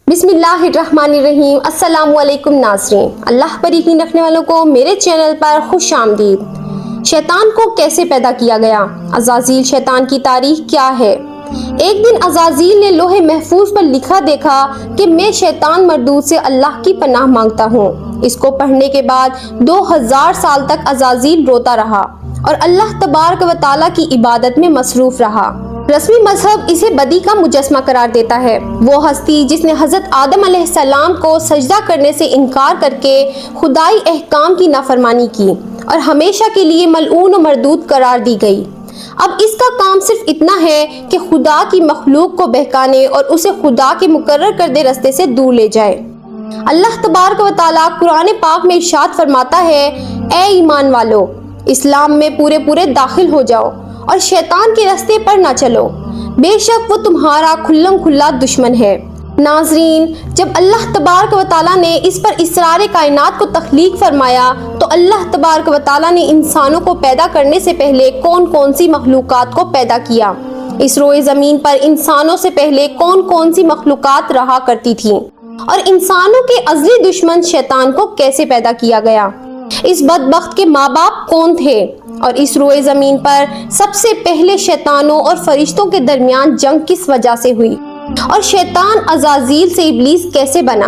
बिस्मिल्लाहिर्रहमानिर्रहीम। अस्सलाम वालेकुम नाज़रीन, अल्लाह पर यकीन रखने वालों को मेरे चैनल पर खुश आमदीद। शैतान को कैसे पैदा किया गया? अज़ाज़ील शैतान की तारीख क्या है? एक दिन अज़ाज़ील ने लोहे महफूज पर लिखा देखा कि मैं शैतान मरदूद से अल्लाह की पनाह मांगता हूँ। इसको पढ़ने के बाद 2000 साल तक अज़ाज़ील रोता रहा और अल्लाह तबारक व तआला की इबादत में मसरूफ रहा। रस्मी मजहब इसे बदी का मुजस्मा करार देता है। वो हस्ती जिसने हजरत आदम अलैहिस्सलाम को सजदा करने से इनकार करके खुदाई अहकाम की नाफरमानी की और हमेशा के लिए मलऊन और मरदूद करार दी गई। अब इसका काम सिर्फ इतना है कि खुदा की मखलूक को बहकाने और उसे खुदा के मुकर्रर करदे रास्ते से दूर ले जाए। अल्लाह तबारक व तआला कुरान पाक में इरशाद फरमाता है, ए ईमान वालो, इस्लाम में पूरे पूरे दाखिल हो जाओ और शैतान के रास्ते पर ना चलो, बेशक वो तुम्हारा खुल्लम खुल्ला दुश्मन है। नाजरीन, जब अल्लाह तबारक व तआला ने इस पर इसरार कायनात को तख्लीक फरमाया तो अल्लाह तबारक व तआला ने इंसानों को पैदा करने से पहले कौन कौन सी मखलूकात को पैदा किया। इस रोए ज़मीन पर इंसानों से पहले कौन कौन सी मखलूकात रहा करती थीं और इंसानों के अज़ली दुश्मन शैतान को कैसे पैदा किया गया। इस बदबख्त के माँ बाप कौन थे और इस रोए ज़मीन पर सबसे पहले शैतानों और फरिश्तों के दरमियान जंग किस वजह से हुई और शैतान अज़ाज़ील से इब्लीस कैसे बना।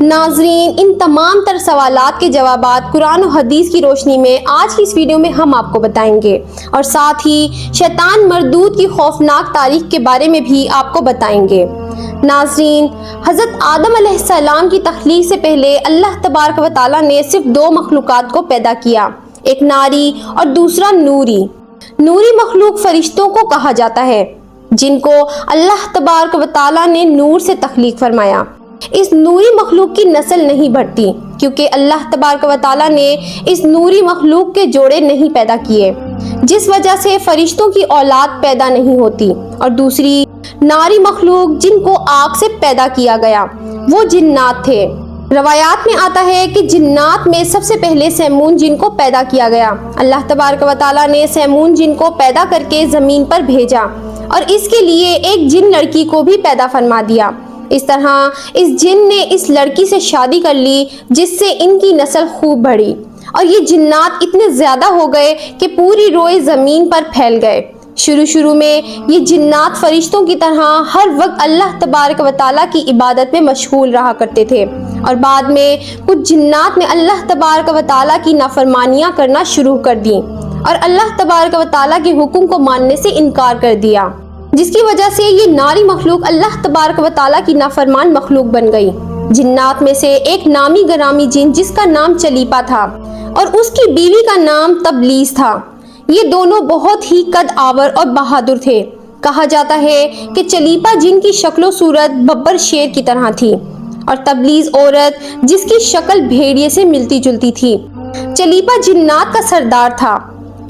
नाजरीन, इन तमाम तर सवालात के जवाबात कुरान और हदीस की रोशनी में आज की इस वीडियो में हम आपको बताएंगे और साथ ही शैतान मरदूद की खौफनाक तारीख के बारे में भी आपको बताएंगे। नाजरीन, हज़रत आदम अलैहिस्सलाम की तख्लीक से पहले अल्लाह तबारक व तआला ने सिर्फ दो मखलूकात को पैदा किया, एक नारी और दूसरा नूरी। नूरी मखलूक फरिश्तों को कहा जाता है जिनको अल्लाह तबारक व तआला ने नूर से तख्लीक फरमाया। इस नूरी मखलूक की नस्ल नहीं बढ़ती क्योंकि अल्लाह तबारक व तआला ने इस नूरी मखलूक के जोड़े नहीं पैदा किए, जिस वजह से फरिश्तों की औलाद पैदा नहीं होती। और दूसरी नारी मखलूक जिनको आग से पैदा किया गया वो जिन्नात थे। रवायात में आता है कि जिन्नात में सबसे पहले सैमून जिन को पैदा किया गया। अल्लाह तबारक व तआला ने सैमून जिन को पैदा करके ज़मीन पर भेजा और इसके लिए एक जिन लड़की को भी पैदा फरमा दिया। इस तरह इस जिन ने इस लड़की से शादी कर ली जिससे इनकी नस्ल खूब बढ़ी और ये जिन्नात इतने ज़्यादा हो गए कि पूरी रोए ज़मीन पर फैल गए। शुरू में ये जिन्नात फरिश्तों की तरह हर वक्त अल्लाह तबारक व तआला की इबादत में मशगूल रहा करते थे और बाद में कुछ जिन्नात ने अल्लाह तबारक व तआला की नाफरमानियाँ करना शुरू कर दी और अल्लाह तबारक व तआला के हुक्म को मानने से इनकार कर दिया, जिसकी वजह से ये नारी मखलूक अल्लाह तबारक व तआला की नाफरमान मखलूक बन गई। जिन्नात में से एक नामी गरामी जिन जिसका नाम चलीपा था और उसकी बीवी का नाम तबलीस था। ये दोनों बहुत ही कद आवर और बहादुर थे। कहा जाता है कि चलीपा जिन की शक्लो सूरत बब्बर शेर की तरह थी और तबलीस औरत जिसकी शक्ल भेड़िए से मिलती जुलती थी। चलीपा जिन्नात का सरदार था।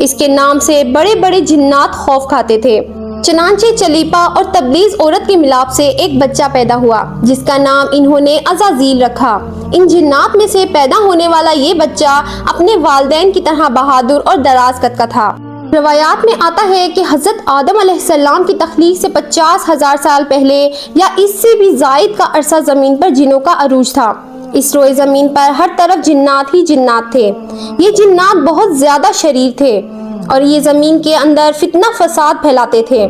इसके नाम से बड़े बड़े जिन्नात खौफ खाते थे। चनांचे चलीपा और तबलीस औरत के मिलाप से एक बच्चा पैदा हुआ जिसका नाम इन्होंने अज़ाज़ील रखा। इन जिन्नात में से पैदा होने वाला ये बच्चा अपने वालिदैन की तरह बहादुर और दराज कद का था। रवायात में आता है कि हज़रत आदम अलैहिस्सलाम की तख्लीक से 50,000 साल पहले या इससे भी ज़ायद का अरसा ज़मीन पर जिनों का अरूज था। इस रोए ज़मीन पर हर तरफ जिन्नात ही जिन्नात थे। ये जिन्नात बहुत ज़्यादा शरीर थे और ये ज़मीन के अंदर फितना फसाद फैलाते थे।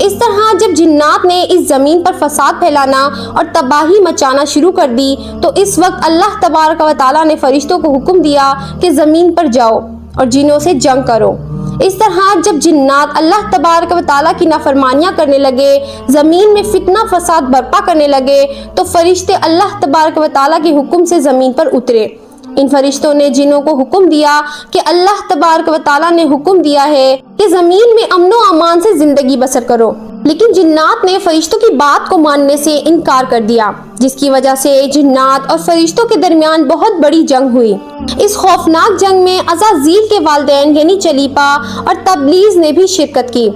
इस तरह जब जिन्नात ने इस ज़मीन पर फसाद फैलाना और तबाही मचाना शुरू कर दी तो इस वक्त अल्लाह तबारक व तआला ने फरिश्तों को हुक्म दिया कि ज़मीन पर जाओ और जिनों से जंग करो। इस तरह जब जिन्नात अल्लाह तबारक व तआला की नाफरमानियाँ करने लगे, ज़मीन में फितना फसाद बर्पा करने लगे तो फरिश्ते अल्लाह तबारक व तआला के हुक्म से ज़मीन पर उतरे। इन फरिश्तों ने जिनों को हुक्म दिया कि अल्लाह तबारक व तआला ने हुक्म दिया है कि ज़मीन में अमनो अमान से ज़िंदगी बसर करो, लेकिन जिन्नात ने फरिश्तों की बात को मानने से इनकार कर दिया, जिसकी वजह से जिन्नात और फरिश्तों के दरमियान बहुत बड़ी जंग हुई। इस खौफनाक जंग में अज़ाज़ील के वालिदैन यानी चलीपा और तबलीस ने भी शिरकत की।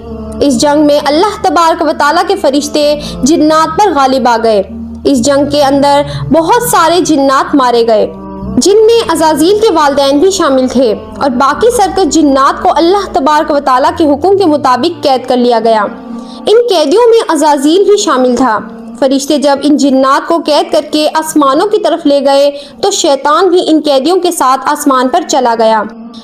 इस जंग में अल्लाह तबारक व तआला के फरिश्ते जिन्नात पर गालिब आ गए। इस जंग के अंदर बहुत सारे जिन्नात मारे गए जिनमें अज़ाज़ील के वालिदैन भी शामिल थे और बाकी सरकत जिन्नात को अल्लाह तबारक व तआला के हुक्म के मुताबिक कैद कर लिया गया। इन कैदियों में अज़ाज़ील भी शामिल था। فرشتے جب ان جنات کو قید کر کے آسمانوں کی طرف لے گئے تو شیطان بھی ان قیدیوں کے ساتھ آسمان پر چلا گیا۔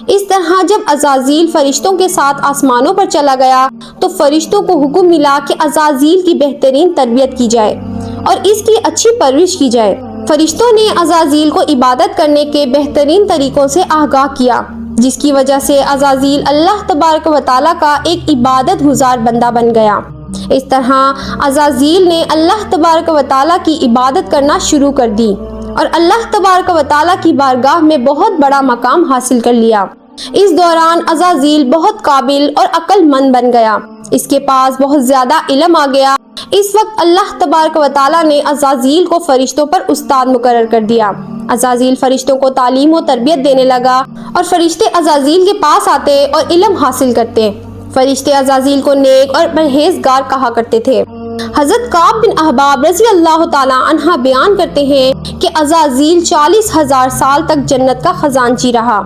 اس طرح جب عزازیل فرشتوں کے ساتھ آسمانوں پر چلا گیا تو فرشتوں کو حکم ملا کہ عزازیل کی بہترین تربیت کی جائے اور اس کی اچھی پرورش کی جائے۔ فرشتوں نے عزازیل کو عبادت کرنے کے بہترین طریقوں سے آگاہ کیا، جس کی وجہ سے عزازیل اللہ تبارک و تعالیٰ کا ایک عبادت گزار بندہ بن گیا۔ اس طرح عزازیل نے اللہ تبارک و تعالیٰ کی عبادت کرنا شروع کر دی اور اللہ تبارک و تعالیٰ کی بارگاہ میں بہت بڑا مقام حاصل کر لیا۔ اس دوران عزازیل بہت قابل اور عقل مند بن گیا، اس کے پاس بہت زیادہ علم آ گیا۔ اس وقت اللہ تبارک و تعالیٰ نے عزازیل کو فرشتوں پر استاد مقرر کر دیا۔ عزازیل فرشتوں کو تعلیم و تربیت دینے لگا اور فرشتے عزازیل کے پاس آتے اور علم حاصل کرتے۔ فرشتے عزازیل کو نیک اور پرہیزگار کہا کرتے تھے۔ حضرت کعب بن احباب رضی اللہ تعالیٰ عنہ بیان کرتے ہیں کہ عزازیل 40,000 سال تک جنت کا خزانچی رہا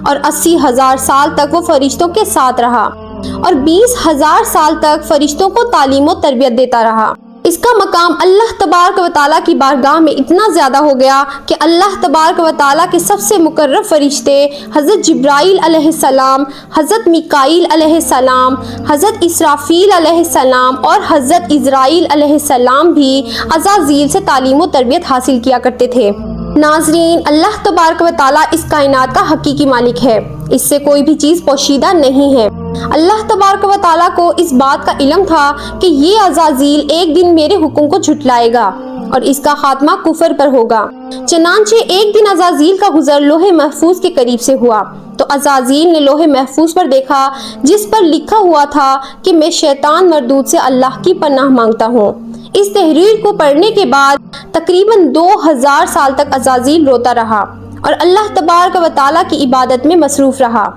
اور 80,000 سال تک وہ فرشتوں کے ساتھ رہا اور 20,000 سال تک فرشتوں کو تعلیم و تربیت دیتا رہا۔ اس کا مقام اللہ تبارک و تعالیٰ کی بارگاہ میں اتنا زیادہ ہو گیا کہ اللہ تبارک و تعالیٰ کے سب سے مقرب فرشتے حضرت جبرائیل علیہ السلام، حضرت میکائیل علیہ السلام، حضرت اسرافیل علیہ السلام اور حضرت عزرائیل علیہ السلام بھی عزازیل سے تعلیم و تربیت حاصل کیا کرتے تھے۔ ناظرین، اللہ تبارک و تعالیٰ اس کائنات کا حقیقی مالک ہے، اس سے کوئی بھی چیز پوشیدہ نہیں ہے۔ اللہ تبارک و تعالیٰ کو اس بات کا علم تھا کہ یہ عزازیل ایک دن میرے حکم کو جھٹلائے گا اور اس کا خاتمہ کفر پر ہوگا۔ چنانچہ ایک دن عزازیل کا گزر لوح محفوظ کے قریب سے ہوا تو عزازیل نے لوح محفوظ پر دیکھا جس پر لکھا ہوا تھا کہ میں شیطان مردود سے اللہ کی پناہ مانگتا ہوں۔ اس تحریر کو پڑھنے کے بعد تقریباً 2000 سال تک عزازیل روتا رہا اور اللہ تبارک و تعالیٰ کی عبادت میں مصروف رہا۔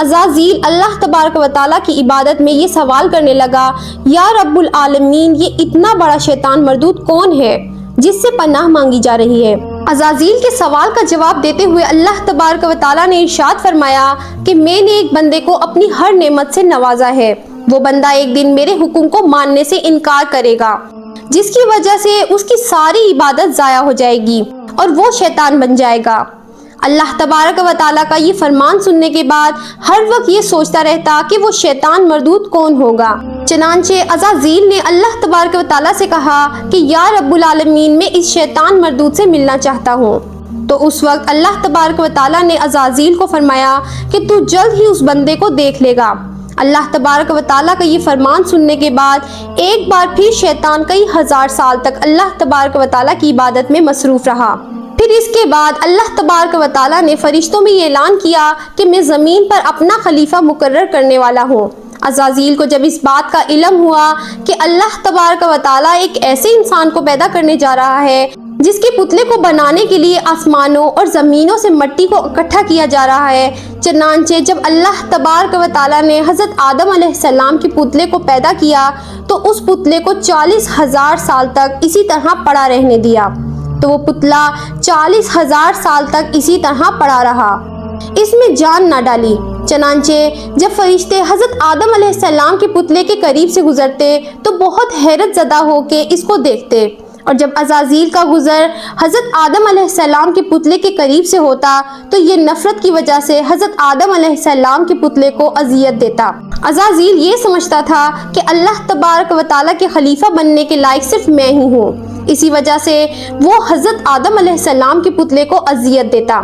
عزازیل اللہ تبارک و تعالیٰ کی عبادت میں یہ سوال کرنے لگا، یا رب العالمین، یہ اتنا بڑا شیطان مردود کون ہے جس سے پناہ مانگی جا رہی ہے؟ عزازیل کے سوال کا جواب دیتے ہوئے اللہ تبارک و تعالیٰ نے ارشاد فرمایا کہ میں نے ایک بندے کو اپنی ہر نعمت سے نوازا ہے، وہ بندہ ایک دن میرے حکم کو ماننے سے انکار کرے گا جس کی وجہ سے اس کی ساری عبادت ضائع ہو جائے گی اور وہ شیطان بن جائے گا۔ اللہ تبارک و تعالیٰ کا یہ فرمان سننے کے بعد ہر وقت یہ سوچتا رہتا کہ وہ شیطان مردود کون ہوگا۔ چنانچہ عزازیل نے اللہ تبارک و تعالیٰ سے کہا کہ یا رب العالمین، میں اس شیطان مردود سے ملنا چاہتا ہوں۔ تو اس وقت اللہ تبارک و تعالیٰ نے عزازیل کو فرمایا کہ تو جلد ہی اس بندے کو دیکھ لے گا۔ اللہ تبارک و تعالیٰ کا یہ فرمان سننے کے بعد ایک بار پھر شیطان کئی ہزار سال تک اللہ تبارک و تعالیٰ کی عبادت میں مصروف رہا۔ پھر اس کے بعد اللہ تبارک و تعالیٰ نے فرشتوں میں یہ اعلان کیا کہ میں زمین پر اپنا خلیفہ مقرر کرنے والا ہوں۔ عزازیل کو جب اس بات کا علم ہوا کہ اللہ تبارک و تعالیٰ ایک ایسے انسان کو پیدا کرنے جا رہا ہے جس کے پتلے کو بنانے کے لیے آسمانوں اور زمینوں سے مٹی کو اکٹھا کیا جا رہا ہے، چنانچہ جب اللہ تبارک و تعالیٰ نے حضرت آدم علیہ السلام کے پتلے کو پیدا کیا تو اس پتلے کو 40,000 سال تک اسی طرح پڑا رہنے دیا، تو وہ پتلا 40,000 سال تک اسی طرح پڑا رہا، اس میں جان نہ ڈالی۔ چنانچہ جب فرشتے حضرت آدم علیہ السلام کے پتلے کے قریب سے گزرتے تو بہت حیرت زدہ ہو کے اس کو دیکھتے، اور جب عزازیل کا گزر حضرت آدم علیہ السلام کے پتلے کے قریب سے ہوتا تو یہ نفرت کی وجہ سے حضرت آدم علیہ السلام کے پتلے کو اذیت دیتا۔ عزازیل یہ سمجھتا تھا کہ اللہ تبارک و تعالیٰ کے خلیفہ بننے کے لائق صرف میں ہی ہوں، اسی وجہ سے وہ حضرت آدم علیہ السلام کے پتلے کو اذیت دیتا۔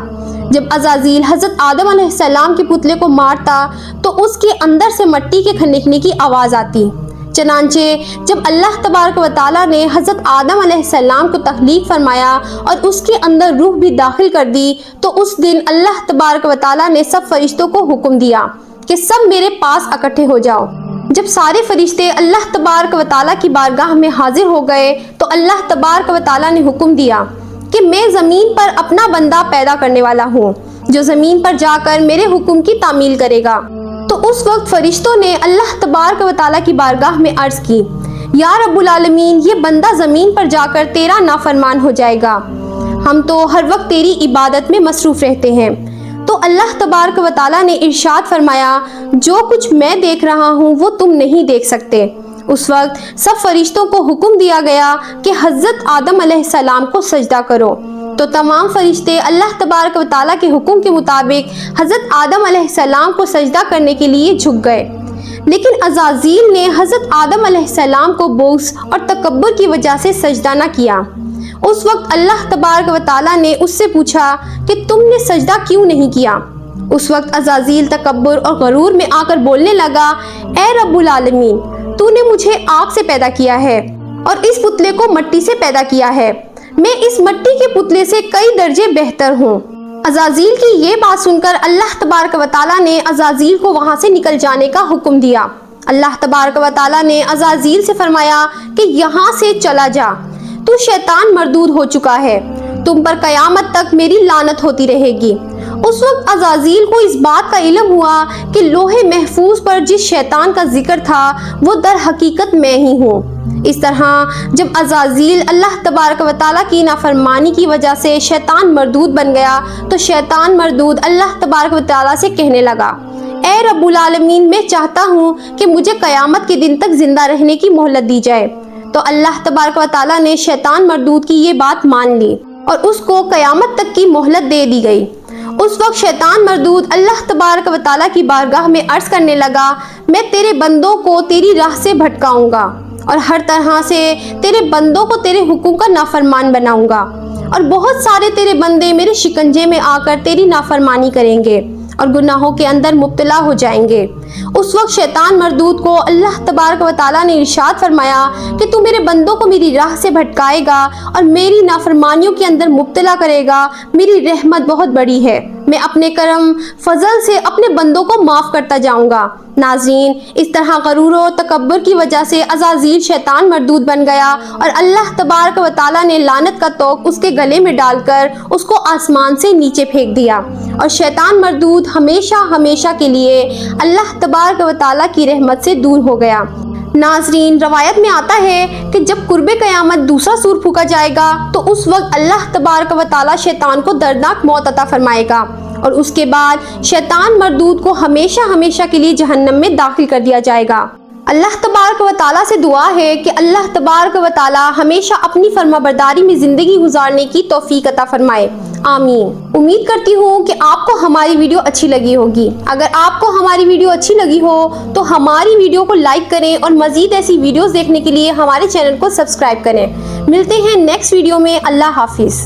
جب عزازیل حضرت آدم علیہ السلام کے پتلے کو مارتا تو اس کے اندر سے مٹی کے کھنکنے کی آواز آتی۔ چنانچہ جب اللہ تبارک و تعالیٰ نے حضرت آدم علیہ السلام کو تخلیق فرمایا اور اس کے اندر روح بھی داخل کر دی تو اس دن اللہ تبارک و تعالیٰ نے سب فرشتوں کو حکم دیا کہ سب میرے پاس اکٹھے ہو جاؤ۔ جب سارے فرشتے اللہ تبارک و تعالیٰ کی بارگاہ میں حاضر ہو گئے تو اللہ تبارک و تعالیٰ نے حکم دیا کہ میں زمین پر اپنا بندہ پیدا کرنے والا ہوں جو زمین پر جا کر میرے حکم کی تعمیل کرے گا۔ تو اس وقت فرشتوں نے اللہ تبارک و تعالیٰ کی بارگاہ میں عرض کی، یا رب العالمین، یہ بندہ زمین پر جا کر تیرا نافرمان ہو جائے گا، ہم تو ہر وقت تیری عبادت میں مصروف رہتے ہیں۔ تو اللہ تبارک و تعالیٰ نے ارشاد فرمایا، جو کچھ میں دیکھ رہا ہوں وہ تم نہیں دیکھ سکتے، उस वक्त सब फरिश्तों को हुक्म दिया गया कि हज़रत आदम अलैहिस्सलाम को सजदा करो। तो तमाम फरिश्ते अल्लाह तबारक व तआला के हुक्म के मुताबिक हज़रत आदम अलैहिस्सलाम को सजदा करने के लिए झुक गए। लेकिन अज़ाज़ील ने हज़रत आदम अलैहिस्सलाम को बोझ और तकब्बुर की वजह से सजदा न किया। उस वक्त अल्लाह तबारक व तआला ने उससे पूछा कि तुमने सजदा क्यों नहीं किया। उस वक्त अज़ाज़ील तकब्बुर और गरूर में आकर बोलने लगा, ए रब्बुल आलमीन, तूने मुझे आग से पैदा किया है और इस पुतले को मिट्टी से पैदा किया है। मैं इस मिट्टी के पुतले से कई दर्जे बेहतर हूँ। अज़ाज़ील की ये बात सुनकर अल्लाह तबारक व तआला ने अज़ाज़ील को वहाँ से निकल जाने का हुक्म दिया। अल्लाह तबारक व तआला ने अज़ाज़ील से फरमाया कि यहाँ से चला जा, तू शैतान मरदूद हो चुका है, तुम पर कयामत तक मेरी लानत होती रहेगी। उस वक्त अज़ाज़ील को इस बात का इल्म हुआ कि लोहे महफूज पर जिस शैतान का जिक्र था वो दर हकीकत मैं ही हूँ। इस तरह जब अज़ाज़ील अल्लाह तबारक व तआला की नाफरमानी की वजह से शैतान मरदूद बन गया तो शैतान मरदूद अल्लाह तबारक व तआला से कहने लगा, ए रब्बुल आलमीन, मैं चाहता हूँ कि मुझे कयामत के दिन तक जिंदा रहने की मोहलत दी जाए। तो अल्लाह तबारक व तआला ने शैतान मरदूद की ये बात मान ली और उसको कयामत तक की मोहलत दे दी गई। उस वक्त शैतान मरदूद अल्लाह तबारक व तआला की बारगाह में अर्ज करने लगा, मैं तेरे बंदों को तेरी राह से भटकाऊंगा और हर तरह से तेरे बंदों को तेरे हुक्म का नाफरमान बनाऊंगा और बहुत सारे तेरे बंदे मेरे शिकंजे में आकर तेरी नाफरमानी करेंगे और गुनाहों के अंदर मुब्तला हो जाएंगे। उस वक्त शैतान मरदूद को अल्लाह तबारक व तआला ने इरशाद फरमाया कि तू मेरे बंदों को मेरी राह से भटकाएगा और मेरी नाफरमानियों के अंदर मुब्तला करेगा। मेरी रहमत बहुत बड़ी है, मैं अपने करम फजल से अपने बंदों को माफ़ करता जाऊंगा। नाज़रीन, इस तरह गरूर और तकब्बुर की वजह से अज़ाज़ील शैतान मरदूद बन गया और अल्लाह तबारक व तआला ने लानत का तोक उसके गले में डालकर उसको आसमान से नीचे फेंक दिया और शैतान मरदूद हमेशा हमेशा के लिए अल्लाह तबारक व तआला की रहमत से दूर हो गया। नाज़रीन, रवायत में आता है कि जब कुर्बे क़यामत दूसरा सूर फूका जाएगा तो उस वक्त अल्लाह तबारक व तआला शैतान को दर्दनाक मौत अता फरमाएगा और उसके बाद शैतान मरदूद को हमेशा हमेशा के लिए जहन्नम में दाखिल कर दिया जाएगा। अल्लाह तबारक व तआला से दुआ है कि अल्लाह तबारक व तआला हमेशा अपनी फरमाबरदारी में ज़िंदगी गुजारने की तौफीक अता फरमाए। आमीन। उम्मीद करती हूँ कि आपको हमारी वीडियो अच्छी लगी होगी। अगर आपको हमारी वीडियो अच्छी लगी हो तो हमारी वीडियो को लाइक करें और मज़ीद ऐसी वीडियोज़ देखने के लिए हमारे चैनल को सब्सक्राइब करें। मिलते हैं नेक्स्ट वीडियो में। अल्लाह हाफिज़।